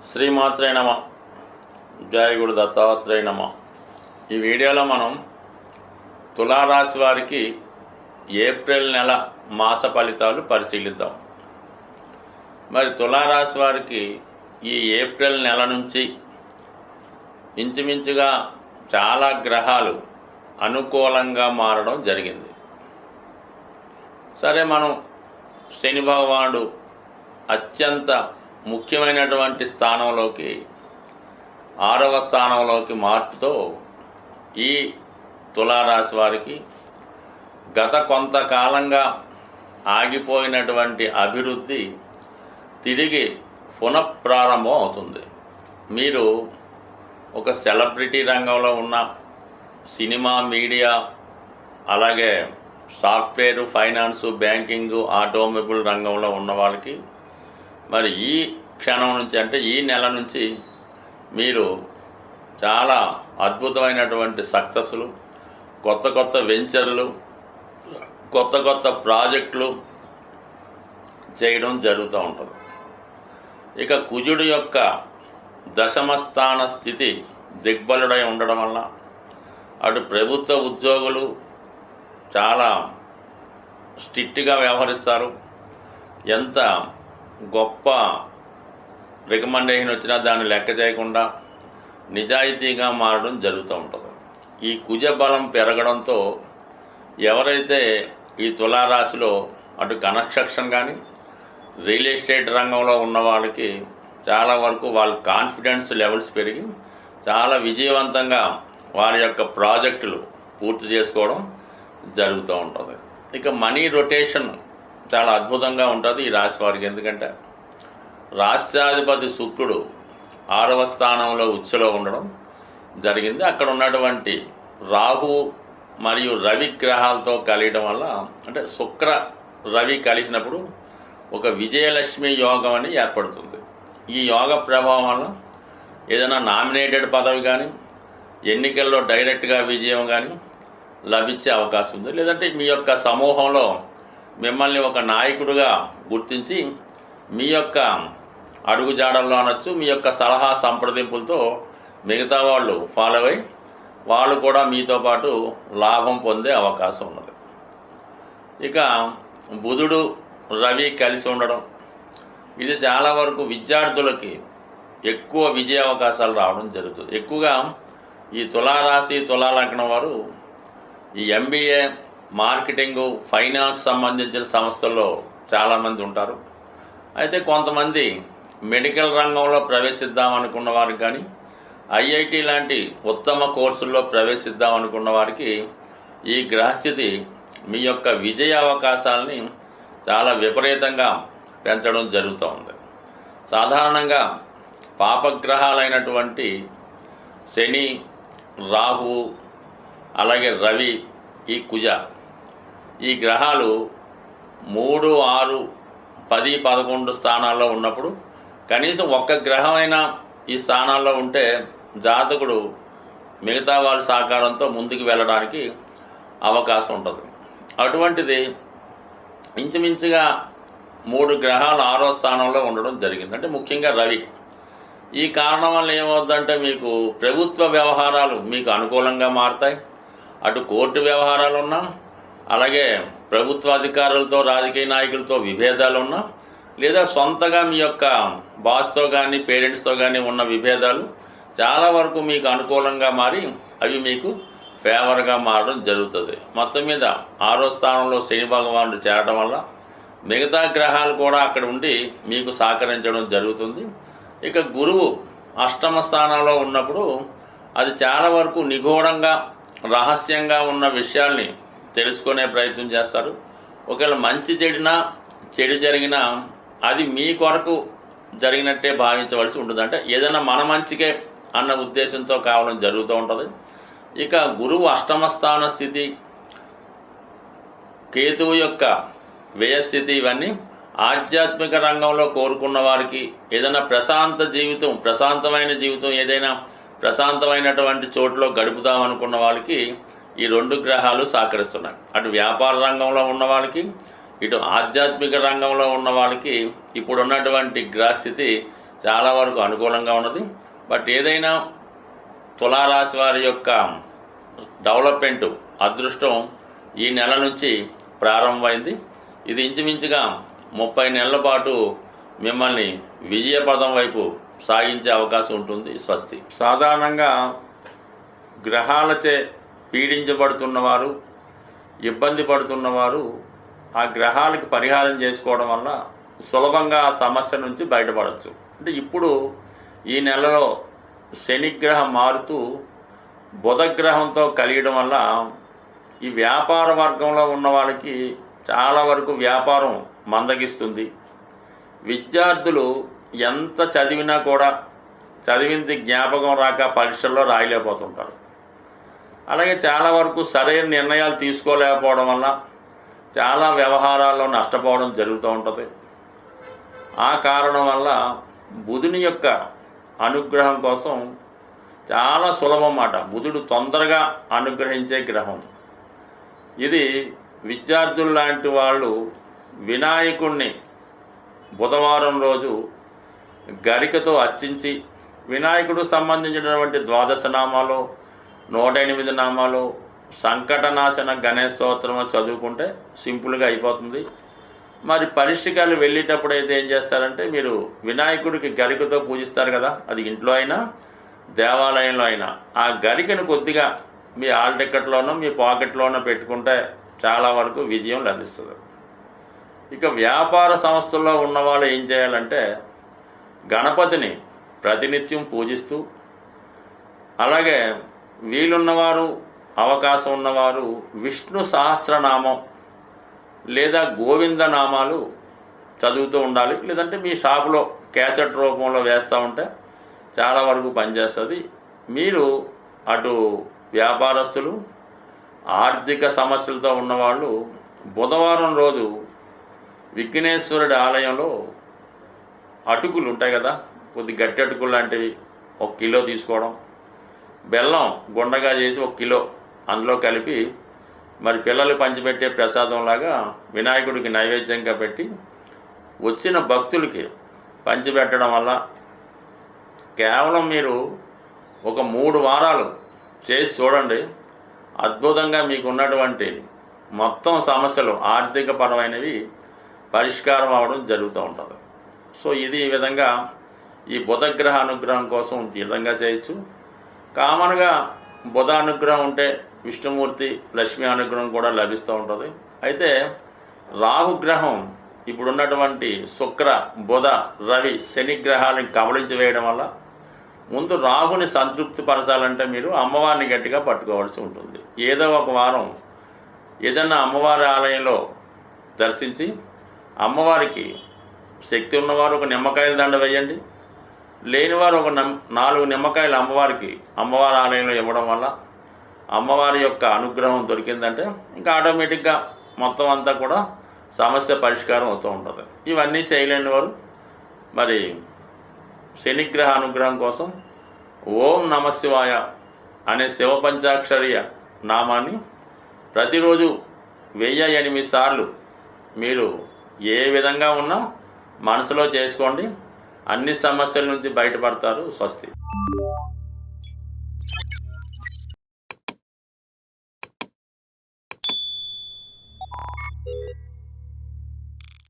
శ్రీమాత్రే నమ. జయ గురు దత్తాత్రేయ నమ. ఈ వీడియోలో మనం తులారాశి వారికి ఏప్రిల్ నెల మాస ఫలితాలు పరిశీలిద్దాం. మరి తులారాశి వారికి ఈ ఏప్రిల్ నెల నుంచి ఇంచుమించుగా చాలా గ్రహాలు అనుకూలంగా మారడం జరిగింది. సరే, మనం శని భగవానుడు అత్యంత ముఖ్యమైనటువంటి స్థానంలోకి 6వ స్థానంలోకి మార్పుతో ఈ తులారాశి వారికి గత కొంతకాలంగా ఆగిపోయినటువంటి అభివృద్ధి తిరిగి పునఃప్రారంభం అవుతుంది. మీరు ఒక సెలబ్రిటీ రంగంలో ఉన్న, సినిమా, మీడియా, అలాగే సాఫ్ట్వేరు, ఫైనాన్సు, బ్యాంకింగు, ఆటోమొబైల్ రంగంలో ఉన్న వాళ్ళకి మరి ఈ క్షణం నుంచి, అంటే ఈ నెల నుంచి మీరు చాలా అద్భుతమైనటువంటి సక్సెస్లు, కొత్త కొత్త వెంచర్లు, కొత్త కొత్త ప్రాజెక్టులు చేయడం జరుగుతూ ఉంటుంది. ఇక కుజుడు యొక్క దశమ స్థాన స్థితి దిగ్బలుడై ఉండడం వల్ల అటు ప్రభుత్వ ఉద్యోగులు చాలా స్ట్రిక్ట్గా వ్యవహరిస్తారు. ఎంత గొప్ప రికమెండేషన్ వచ్చినా దాన్ని లెక్క చేయకుండా నిజాయితీగా మారడం జరుగుతూ ఉంటుంది. ఈ కుజ బలం పెరగడంతో ఎవరైతే ఈ తులారాశిలో అటు కన్స్ట్రక్షన్ కానీ, రియల్ ఎస్టేట్ రంగంలో ఉన్న వాళ్ళకి చాలా వరకు వాళ్ళ కాన్ఫిడెన్స్ లెవెల్స్ పెరిగి చాలా విజయవంతంగా వారి యొక్క ప్రాజెక్టులు పూర్తి చేసుకోవడం జరుగుతూ ఉంటుంది. ఇక మనీ రొటేషన్ చాలా అద్భుతంగా ఉంటుంది ఈ రాశి వారికి. ఎందుకంటే రాష్ట్రాధిపతి శుక్రుడు 6వ స్థానంలో ఉచ్చులో ఉండడం జరిగింది. అక్కడ ఉన్నటువంటి రాహు మరియు రవి గ్రహాలతో కలియడం వల్ల, అంటే శుక్ర రవి కలిసినప్పుడు ఒక విజయలక్ష్మి యోగం అని ఏర్పడుతుంది. ఈ యోగ ప్రభావం వల్ల ఏదైనా నామినేటెడ్ పదవి కానీ, ఎన్నికల్లో డైరెక్ట్గా విజయం కానీ లభించే అవకాశం ఉంది. లేదంటే మీ యొక్క సమూహంలో మిమ్మల్ని ఒక నాయకుడిగా గుర్తించి మీ యొక్క అడుగుజాడల్లో అనొచ్చు, మీ యొక్క సలహా సంప్రదింపులతో మిగతా వాళ్ళు ఫాలో అయ్యి వాళ్ళు కూడా మీతో పాటు లాభం పొందే అవకాశం ఉన్నది. ఇక బుధుడు రవి కలిసి ఉండడం, ఇది చాలా వరకు విద్యార్థులకి ఎక్కువ విజయ అవకాశాలు రావడం జరుగుతుంది. ఎక్కువగా ఈ తులారాశి, తులాలగ్నం వారు ఈ ఎంబీఏ, మార్కెటింగు, ఫైనాన్స్ సంబంధించిన సంస్థల్లో చాలామంది ఉంటారు. అయితే కొంతమంది మెడికల్ రంగంలో ప్రవేశిద్దాం అనుకున్న వారికి కానీ, ఐఐటి లాంటి ఉత్తమ కోర్సుల్లో ప్రవేశిద్దాం అనుకున్న వారికి ఈ గ్రహస్థితి మీ యొక్క విజయ అవకాశాలని చాలా విపరీతంగా పెంచడం జరుగుతూ ఉంది. సాధారణంగా పాపగ్రహాలైనటువంటి శని, రాహువు, అలాగే రవి, ఈ కుజ, ఈ గ్రహాలు 3, 6, 10, 11 స్థానాల్లో ఉన్నప్పుడు కనీసం ఒక్క గ్రహమైనా ఈ స్థానాల్లో ఉంటే జాతకుడు మిగతా వాళ్ళ సహకారంతో ముందుకు వెళ్ళడానికి అవకాశం ఉంటుంది. అటువంటిది ఇంచుమించుగా 3 గ్రహాలు 6వ స్థానంలో ఉండడం జరిగింది. అంటే ముఖ్యంగా రవి. ఈ కారణం వల్ల ఏమవుతుందంటే మీకు ప్రభుత్వ వ్యవహారాలు మీకు అనుకూలంగా మారుతాయి. అటు కోర్టు వ్యవహారాలు ఉన్నా, అలాగే ప్రభుత్వ అధికారులతో, రాజకీయ నాయకులతో విభేదాలు ఉన్నా, లేదా సొంతగా మీ యొక్క బాస్తో కానీ, పేరెంట్స్తో కానీ ఉన్న విభేదాలు చాలా వరకు మీకు అనుకూలంగా మారి అవి మీకు ఫేవర్గా మారడం జరుగుతుంది. మొత్తం మీద 6వ స్థానంలో శని భగవానుడు చేరడం వల్ల మిగతా గ్రహాలు కూడా అక్కడ ఉండి మీకు సహకరించడం జరుగుతుంది. ఇక గురువు 8వ స్థానంలో ఉన్నప్పుడు అది చాలా వరకు నిగూఢంగా, రహస్యంగా ఉన్న విషయాల్ని తెలుసుకునే ప్రయత్నం చేస్తారు. ఒకవేళ మంచి చెడు జరిగినా అది మీ కొరకు జరిగినట్టే భావించవలసి ఉంటుంది. అంటే ఏదైనా మన మంచికే అన్న ఉద్దేశంతో కావడం జరుగుతూ ఉంటుంది. ఇక గురువు 8వ స్థాన స్థితి, కేతువు యొక్క వ్యయస్థితి, ఇవన్నీ ఆధ్యాత్మిక రంగంలో కోరుకున్న వారికి, ఏదైనా ప్రశాంతమైన జీవితం, ఏదైనా ప్రశాంతమైనటువంటి చోటులో గడుపుదాం అనుకున్న వాళ్ళకి ఈ 2 గ్రహాలు సహకరిస్తున్నాయి. అటు వ్యాపార రంగంలో ఉన్న వాళ్ళకి, ఇటు ఆధ్యాత్మిక రంగంలో ఉన్న వాళ్ళకి ఇప్పుడు ఉన్నటువంటి గ్రహస్థితి చాలా వరకు అనుకూలంగా ఉన్నది. బట్ ఏదైనా తులారాశి వారి యొక్క డెవలప్మెంట్ అదృష్టం ఈ నెల నుంచి ప్రారంభమైంది. ఇది ఇంచుమించుగా 30 నెలల పాటు మిమ్మల్ని విజయపదం వైపు సాగించే అవకాశం ఉంటుంది. స్వస్తి. సాధారణంగా గ్రహాలచే పీడించబడుతున్నవారు, ఇబ్బంది పడుతున్నవారు ఆ గ్రహాలకి పరిహారం చేసుకోవడం వల్ల సులభంగా ఆ సమస్య నుంచి బయటపడవచ్చు. అంటే ఇప్పుడు ఈ నెలలో శనిగ్రహం మారుతూ బుధగ్రహంతో కలియడం వల్ల ఈ వ్యాపార వర్గంలో ఉన్న వాళ్ళకి చాలా వరకు వ్యాపారం మందగిస్తుంది. విద్యార్థులు ఎంత చదివినా కూడా చదివింది జ్ఞాపకం రాక పరీక్షల్లో రాయలేకపోతుంటారు. అలాగే చాలా వరకు సరైన నిర్ణయాలు తీసుకోలేకపోవడం వల్ల చాలా వ్యవహారాల్లో నష్టపోవడం జరుగుతూ ఉంటుంది. ఆ కారణం వల్ల బుధుని యొక్క అనుగ్రహం కోసం చాలా సులభం మాట. బుధుడు తొందరగా అనుగ్రహించే గ్రహం ఇది. విద్యార్థులు లాంటి వాళ్ళు వినాయకుడిని బుధవారం రోజు గరికతో అర్చించి వినాయకుడు సంబంధించినటువంటి 12 నామాలు, 108 నామాలు, సంకటనాశన గణేశ స్తోత్రము చదువుకుంటే సింపుల్గా అయిపోతుంది. మరి పరీక్షకాలు వెళ్ళేటప్పుడు అయితే ఏం చేస్తారంటే, మీరు వినాయకుడికి గరికతో పూజిస్తారు కదా, అది ఇంట్లో అయినా దేవాలయంలో అయినా ఆ గరికను కొద్దిగా మీ హాల్ టికెట్లోనో మీ పాకెట్లోనో పెట్టుకుంటే చాలా వరకు విజయం లభిస్తుంది. ఇక వ్యాపార సంస్థల్లో ఉన్నవాళ్ళు ఏం చేయాలంటే, గణపతిని ప్రతినిత్యం పూజిస్తూ, అలాగే వీలున్నవారు అవకాశం ఉన్నవారు విష్ణు సహస్రనామం లేదా గోవింద నామాలు చదువుతూ ఉండాలి. లేదంటే మీ షాపులో క్యాసెట్ రూపంలో వేస్తూ ఉంటే చాలా వరకు పనిచేస్తుంది. మీరు అటు వ్యాపారస్తులు, ఆర్థిక సమస్యలతో ఉన్నవాళ్ళు బుధవారం రోజు విఘ్నేశ్వరుడి ఆలయంలో అటుకులు ఉంటాయి కదా, కొద్ది గట్టి అటుకులు లాంటివి 1 కిలో తీసుకోవడం, బెల్లం గుండగా చేసి 1 కిలో అందులో కలిపి మరి పిల్లలు పంచిపెట్టే ప్రసాదంలాగా వినాయకుడికి నైవేద్యంగా పెట్టి వచ్చిన భక్తులకి పంచిపెట్టడం వల్ల కేవలం మీరు ఒక 3 వారాలు చేసి చూడండి, అద్భుతంగా మీకు ఉన్నటువంటి మొత్తం సమస్యలు ఆర్థిక పరమైనవి పరిష్కారం అవ్వడం జరుగుతూ ఉంటుంది. సో ఇది ఈ విధంగా ఈ బుధగ్రహ అనుగ్రహం కోసం ఈ విధంగా చేయొచ్చు. కామన్గా బుధ అనుగ్రహం ఉంటే విష్ణుమూర్తి, లక్ష్మీ అనుగ్రహం కూడా లభిస్తూ ఉంటుంది. అయితే రాహుగ్రహం ఇప్పుడున్నటువంటి శుక్ర, బుధ, రవి, శని గ్రహాలను కబళించి వేయడం వల్ల ముందు రాహుని సంతృప్తి పరచాలంటే మీరు అమ్మవారిని గట్టిగా పట్టుకోవాల్సి ఉంటుంది. ఏదో ఒక వారం ఏదన్నా అమ్మవారి ఆలయంలో దర్శించి అమ్మవారికి శక్తి ఉన్నవారు ఒక నిమ్మకాయల దండ వేయండి, లేనివారు ఒక 4 నిమ్మకాయలు అమ్మవారికి అమ్మవారి ఆలయంలో ఇవ్వడం వల్ల అమ్మవారి యొక్క అనుగ్రహం దొరికిందంటే ఇంకా ఆటోమేటిక్గా మొత్తం అంతా కూడా సమస్య పరిష్కారం అవుతూ ఉంటుంది. ఇవన్నీ చేయలేని వారు మరి శనిగ్రహ అనుగ్రహం కోసం ఓం నమశివాయ అనే శివ పంచాక్షరీయ నామాన్ని ప్రతిరోజు 1008 సార్లు మీరు ఏ విధంగా ఉన్నా మనసులో చేసుకోండి. అన్ని సమస్యల నుంచి బయటపడతారు. స్వస్తి.